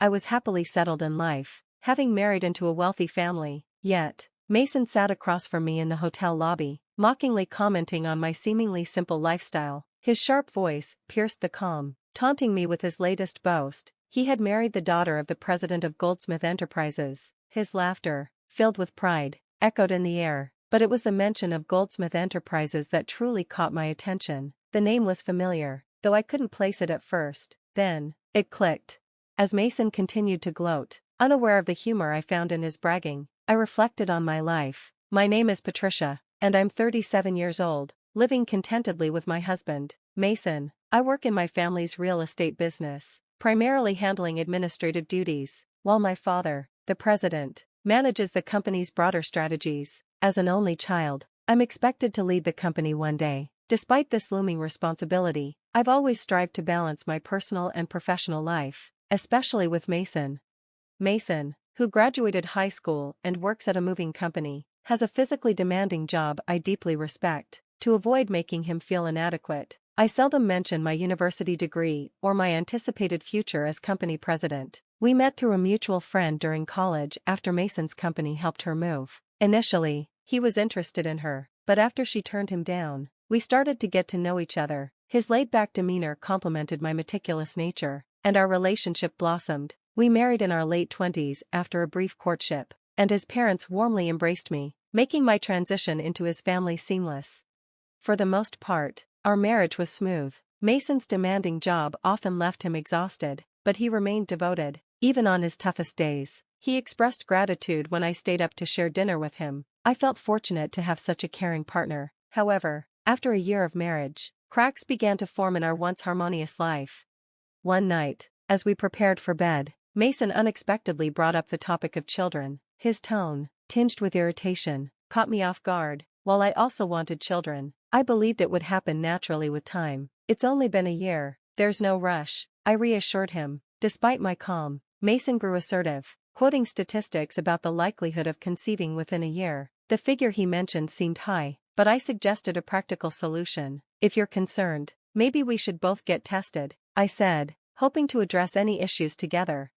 I was happily settled in life, having married into a wealthy family. Yet, Mason sat across from me in the hotel lobby, mockingly commenting on my seemingly simple lifestyle. His sharp voice pierced the calm, taunting me with his latest boast. He had married the daughter of the president of Goldsmith Enterprises. His laughter, filled with pride, echoed in the air, but it was the mention of Goldsmith Enterprises that truly caught my attention. The name was familiar, though I couldn't place it at first. Then, it clicked. As Mason continued to gloat, unaware of the humor I found in his bragging, I reflected on my life. My name is Patricia, and I'm 37 years old, living contentedly with my husband, Mason. I work in my family's real estate business, primarily handling administrative duties, while my father, the president, manages the company's broader strategies. As an only child, I'm expected to lead the company one day. Despite this looming responsibility, I've always strived to balance my personal and professional life, especially with Mason. Mason, who graduated high school and works at a moving company, has a physically demanding job I deeply respect. To avoid making him feel inadequate, I seldom mention my university degree or my anticipated future as company president. We met through a mutual friend during college after Mason's company helped her move. Initially, he was interested in her, but after she turned him down, we started to get to know each other. His laid-back demeanor complemented my meticulous nature, and our relationship blossomed. We married in our late 20s after a brief courtship, and his parents warmly embraced me, making my transition into his family seamless. For the most part, our marriage was smooth. Mason's demanding job often left him exhausted, but he remained devoted, even on his toughest days. He expressed gratitude when I stayed up to share dinner with him. I felt fortunate to have such a caring partner. However, after a year of marriage, cracks began to form in our once harmonious life. One night, as we prepared for bed, Mason unexpectedly brought up the topic of children. His tone, tinged with irritation, caught me off guard. While I also wanted children, I believed it would happen naturally with time. It's only been a year, there's no rush, I reassured him. Despite my calm, Mason grew assertive, quoting statistics about the likelihood of conceiving within a year. The figure he mentioned seemed high, but I suggested a practical solution. If you're concerned, maybe we should both get tested, I said, hoping to address any issues together.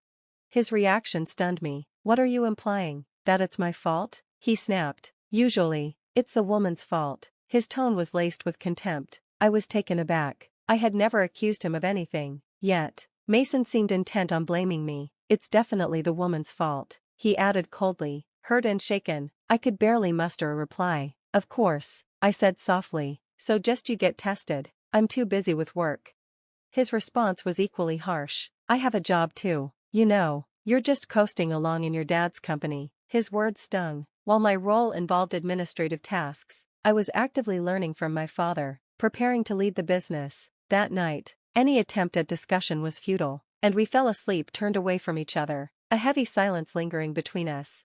His reaction stunned me. What are you implying? That it's my fault? He snapped. Usually, it's the woman's fault. His tone was laced with contempt. I was taken aback. I had never accused him of anything. Yet, Mason seemed intent on blaming me. It's definitely the woman's fault, he added coldly. Hurt and shaken, I could barely muster a reply. Of course, I said softly, so just you get tested. I'm too busy with work. His response was equally harsh. I have a job too. You know, you're just coasting along in your dad's company. His words stung. While my role involved administrative tasks, I was actively learning from my father, preparing to lead the business. That night, any attempt at discussion was futile, and we fell asleep turned away from each other, a heavy silence lingering between us.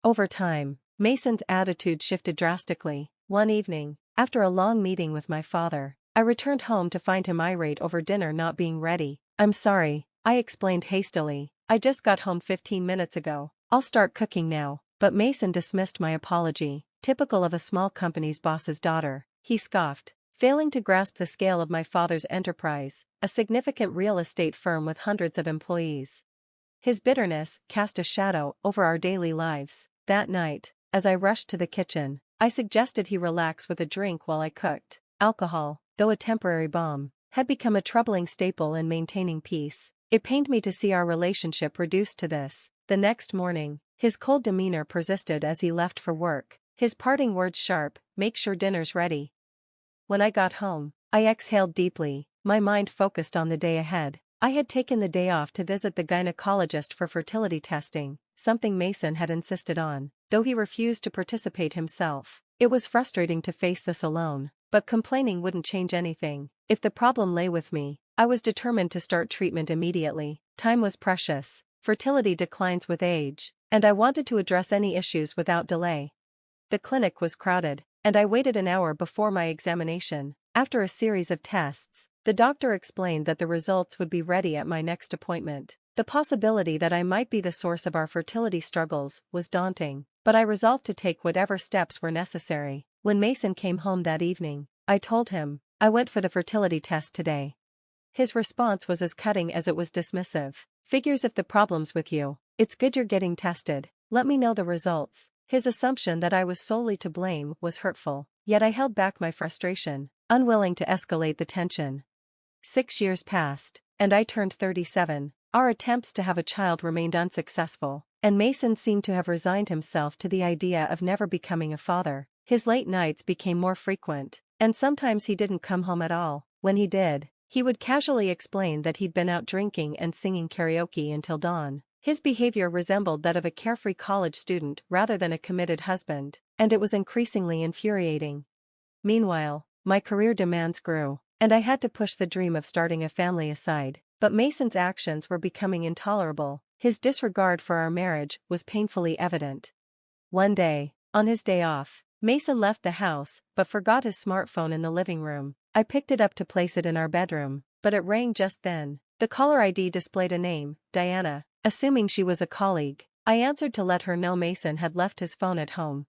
Over time, Mason's attitude shifted drastically. One evening, after a long meeting with my father, I returned home to find him irate over dinner not being ready. I'm sorry, I explained hastily. I just got home 15 minutes ago. I'll start cooking now. But Mason dismissed my apology. Typical of a small company's boss's daughter, he scoffed, failing to grasp the scale of my father's enterprise, a significant real estate firm with hundreds of employees. His bitterness cast a shadow over our daily lives. That night, as I rushed to the kitchen, I suggested he relax with a drink while I cooked. Alcohol, though a temporary balm, had become a troubling staple in maintaining peace. It pained me to see our relationship reduced to this. The next morning, his cold demeanor persisted as he left for work, his parting words sharp, "Make sure dinner's ready." When I got home, I exhaled deeply, my mind focused on the day ahead. I had taken the day off to visit the gynecologist for fertility testing, something Mason had insisted on, though he refused to participate himself. It was frustrating to face this alone, but complaining wouldn't change anything. If the problem lay with me, I was determined to start treatment immediately. Time was precious, fertility declines with age, and I wanted to address any issues without delay. The clinic was crowded, and I waited an hour before my examination. After a series of tests, the doctor explained that the results would be ready at my next appointment. The possibility that I might be the source of our fertility struggles was daunting, but I resolved to take whatever steps were necessary. When Mason came home that evening, I told him, "I went for the fertility test today." His response was as cutting as it was dismissive. Figures if the problem's with you. It's good you're getting tested. Let me know the results. His assumption that I was solely to blame was hurtful, yet I held back my frustration, unwilling to escalate the tension. 6 years passed, and I turned 37. Our attempts to have a child remained unsuccessful, and Mason seemed to have resigned himself to the idea of never becoming a father. His late nights became more frequent, and sometimes he didn't come home at all. When he did, he would casually explain that he'd been out drinking and singing karaoke until dawn. His behavior resembled that of a carefree college student rather than a committed husband, and it was increasingly infuriating. Meanwhile, my career demands grew, and I had to push the dream of starting a family aside. But Mason's actions were becoming intolerable. His disregard for our marriage was painfully evident. One day, on his day off, Mason left the house but forgot his smartphone in the living room. I picked it up to place it in our bedroom, but it rang just then. The caller ID displayed a name, Diana. Assuming she was a colleague, I answered to let her know Mason had left his phone at home.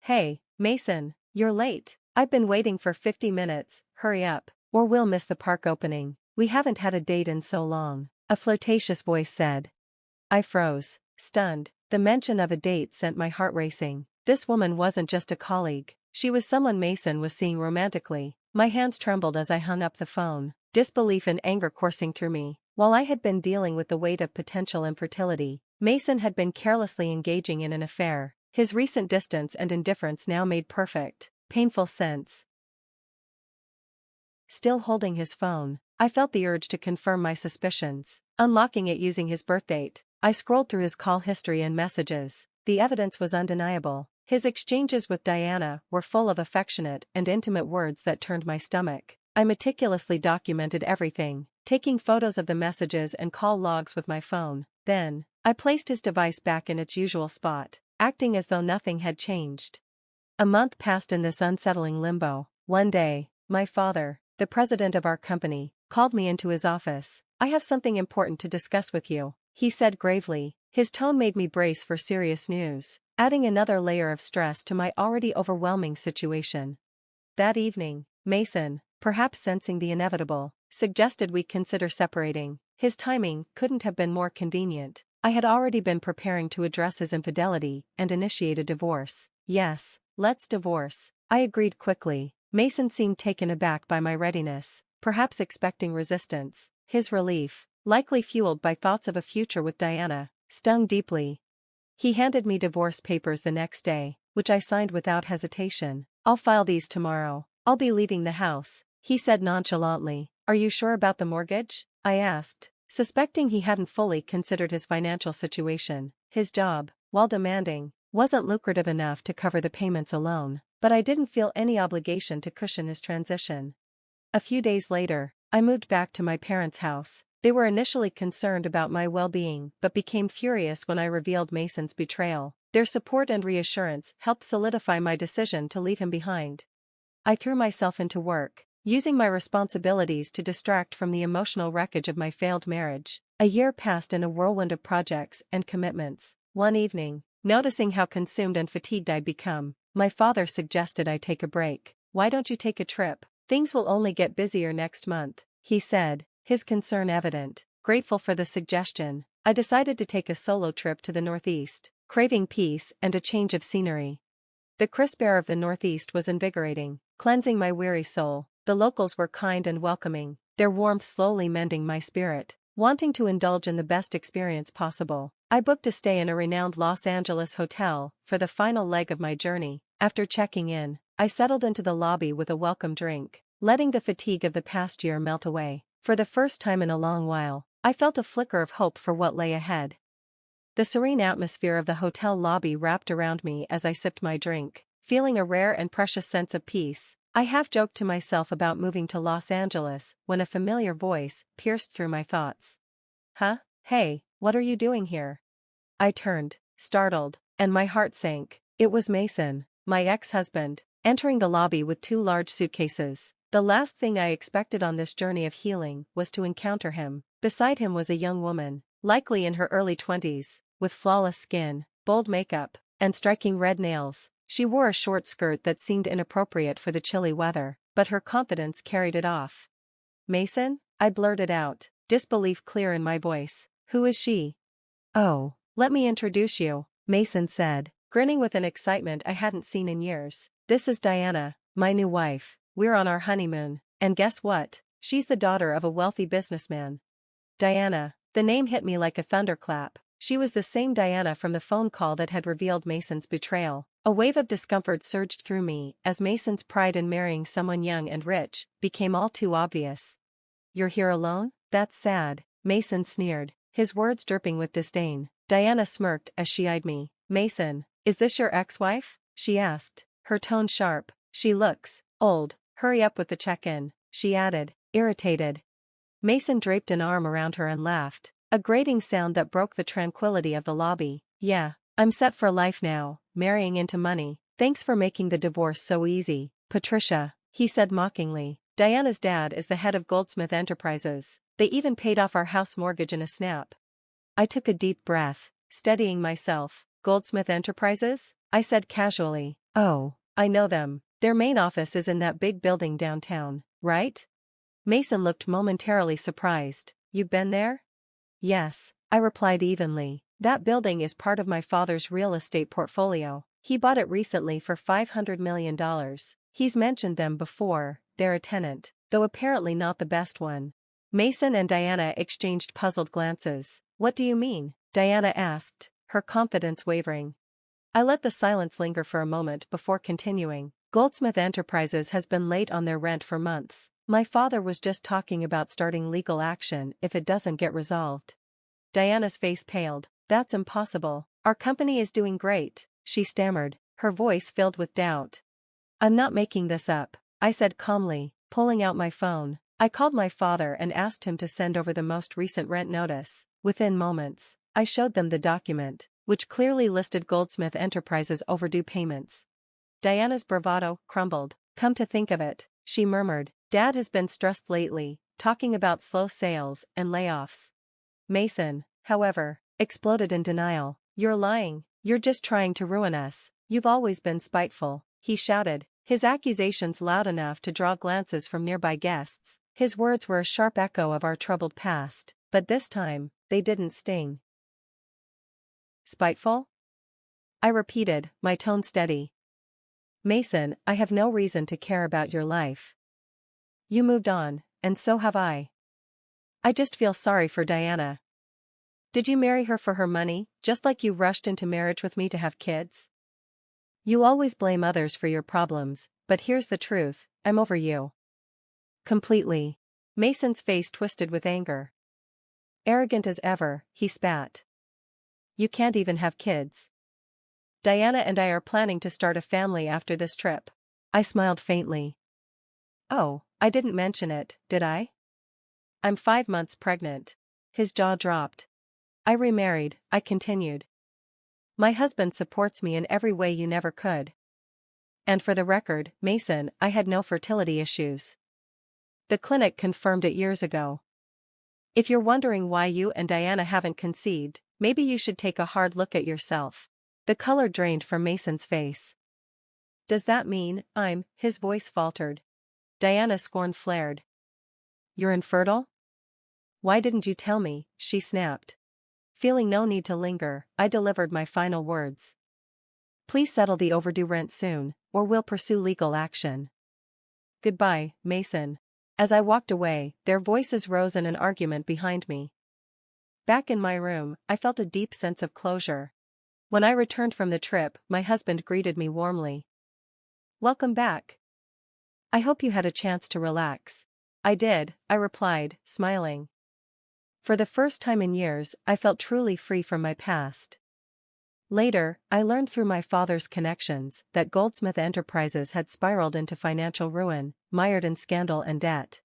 "Hey, Mason, you're late. I've been waiting for 50 minutes, hurry up, or we'll miss the park opening. We haven't had a date in so long," a flirtatious voice said. I froze, stunned. The mention of a date sent my heart racing. This woman wasn't just a colleague, she was someone Mason was seeing romantically. My hands trembled as I hung up the phone, disbelief and anger coursing through me. While I had been dealing with the weight of potential infertility, Mason had been carelessly engaging in an affair. His recent distance and indifference now made perfect, painful sense. Still holding his phone, I felt the urge to confirm my suspicions. Unlocking it using his birthdate, I scrolled through his call history and messages. The evidence was undeniable. His exchanges with Diana were full of affectionate and intimate words that turned my stomach. I meticulously documented everything, taking photos of the messages and call logs with my phone. Then, I placed his device back in its usual spot, acting as though nothing had changed. A month passed in this unsettling limbo. One day, my father, the president of our company, called me into his office. "I have something important to discuss with you," he said gravely. His tone made me brace for serious news, adding another layer of stress to my already overwhelming situation. That evening, Mason, perhaps sensing the inevitable, suggested we consider separating. His timing couldn't have been more convenient. I had already been preparing to address his infidelity and initiate a divorce. "Yes, let's divorce," I agreed quickly. Mason seemed taken aback by my readiness, perhaps expecting resistance. His relief, likely fueled by thoughts of a future with Diana, stung deeply. He handed me divorce papers the next day, which I signed without hesitation. "I'll file these tomorrow. I'll be leaving the house," he said nonchalantly. "Are you sure about the mortgage?" I asked, suspecting he hadn't fully considered his financial situation. His job, while demanding, wasn't lucrative enough to cover the payments alone, but I didn't feel any obligation to cushion his transition. A few days later, I moved back to my parents' house. They were initially concerned about my well-being but became furious when I revealed Mason's betrayal. Their support and reassurance helped solidify my decision to leave him behind. I threw myself into work, using my responsibilities to distract from the emotional wreckage of my failed marriage. A year passed in a whirlwind of projects and commitments. One evening, noticing how consumed and fatigued I'd become, my father suggested I take a break. "Why don't you take a trip? Things will only get busier next month," he said, his concern evident. Grateful for the suggestion, I decided to take a solo trip to the Northeast, craving peace and a change of scenery. The crisp air of the Northeast was invigorating, cleansing my weary soul. The locals were kind and welcoming, their warmth slowly mending my spirit. Wanting to indulge in the best experience possible, I booked a stay in a renowned Los Angeles hotel for the final leg of my journey. After checking in, I settled into the lobby with a welcome drink, letting the fatigue of the past year melt away. For the first time in a long while, I felt a flicker of hope for what lay ahead. The serene atmosphere of the hotel lobby wrapped around me as I sipped my drink, feeling a rare and precious sense of peace. I half-joked to myself about moving to Los Angeles when a familiar voice pierced through my thoughts. "Huh? Hey, what are you doing here?" I turned, startled, and my heart sank. It was Mason, my ex-husband, entering the lobby with 2 large suitcases. The last thing I expected on this journey of healing was to encounter him. Beside him was a young woman, likely in her early 20s, with flawless skin, bold makeup, and striking red nails. She wore a short skirt that seemed inappropriate for the chilly weather, but her confidence carried it off. "Mason?" I blurted out, disbelief clear in my voice. Who is she? Oh, let me introduce you, Mason said, grinning with an excitement I hadn't seen in years. This is Diana, my new wife. We're on our honeymoon, and guess what? She's the daughter of a wealthy businessman. Diana, the name hit me like a thunderclap. She was the same Diana from the phone call that had revealed Mason's betrayal. A wave of discomfort surged through me as Mason's pride in marrying someone young and rich became all too obvious. You're here alone? That's sad, Mason sneered, his words dripping with disdain. Diana smirked as she eyed me. Mason, is this your ex-wife? She asked, her tone sharp. She looks old. Hurry up with the check-in, she added, irritated. Mason draped an arm around her and laughed, a grating sound that broke the tranquility of the lobby. Yeah, I'm set for life now, marrying into money. Thanks for making the divorce so easy, Patricia, he said mockingly. Diana's dad is the head of Goldsmith Enterprises. They even paid off our house mortgage in a snap. I took a deep breath, steadying myself. Goldsmith Enterprises? I said casually. Oh, I know them. Their main office is in that big building downtown, right? Mason looked momentarily surprised. You've been there? Yes, I replied evenly. That building is part of my father's real estate portfolio. He bought it recently for $500 million. He's mentioned them before. They're a tenant, though apparently not the best one. Mason and Diana exchanged puzzled glances. What do you mean? Diana asked, her confidence wavering. I let the silence linger for a moment before continuing. Goldsmith Enterprises has been late on their rent for months. My father was just talking about starting legal action if it doesn't get resolved. Diana's face paled. That's impossible. Our company is doing great, she stammered, her voice filled with doubt. I'm not making this up, I said calmly, pulling out my phone. I called my father and asked him to send over the most recent rent notice. Within moments, I showed them the document, which clearly listed Goldsmith Enterprises' overdue payments. Diana's bravado crumbled. Come to think of it, she murmured, Dad has been stressed lately, talking about slow sales and layoffs. Mason, however, exploded in denial. You're lying, you're just trying to ruin us. You've always been spiteful, he shouted, his accusations loud enough to draw glances from nearby guests. His words were a sharp echo of our troubled past, but this time, they didn't sting. Spiteful? I repeated, my tone steady. Mason, I have no reason to care about your life. You moved on, and so have I. I just feel sorry for Diana. Did you marry her for her money, just like you rushed into marriage with me to have kids? You always blame others for your problems, but here's the truth, I'm over you. Completely. Mason's face twisted with anger. Arrogant as ever, he spat. You can't even have kids. Diana and I are planning to start a family after this trip. I smiled faintly. Oh, I didn't mention it, did I? I'm 5 months pregnant. His jaw dropped. I remarried, I continued. My husband supports me in every way you never could. And for the record, Mason, I had no fertility issues. The clinic confirmed it years ago. If you're wondering why you and Diana haven't conceived, maybe you should take a hard look at yourself. The color drained from Mason's face. Does that mean his voice faltered. Diana's scorn flared. You're infertile? Why didn't you tell me, she snapped. Feeling no need to linger, I delivered my final words. Please settle the overdue rent soon, or we'll pursue legal action. Goodbye, Mason. As I walked away, their voices rose in an argument behind me. Back in my room, I felt a deep sense of closure. When I returned from the trip, my husband greeted me warmly. Welcome back. I hope you had a chance to relax. I did, I replied, smiling. For the first time in years, I felt truly free from my past. Later, I learned through my father's connections that Goldsmith Enterprises had spiraled into financial ruin, mired in scandal and debt.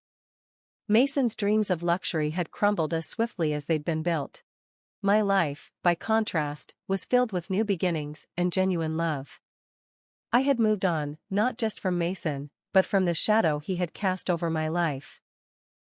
Mason's dreams of luxury had crumbled as swiftly as they'd been built. My life, by contrast, was filled with new beginnings and genuine love. I had moved on, not just from Mason, but from the shadow he had cast over my life.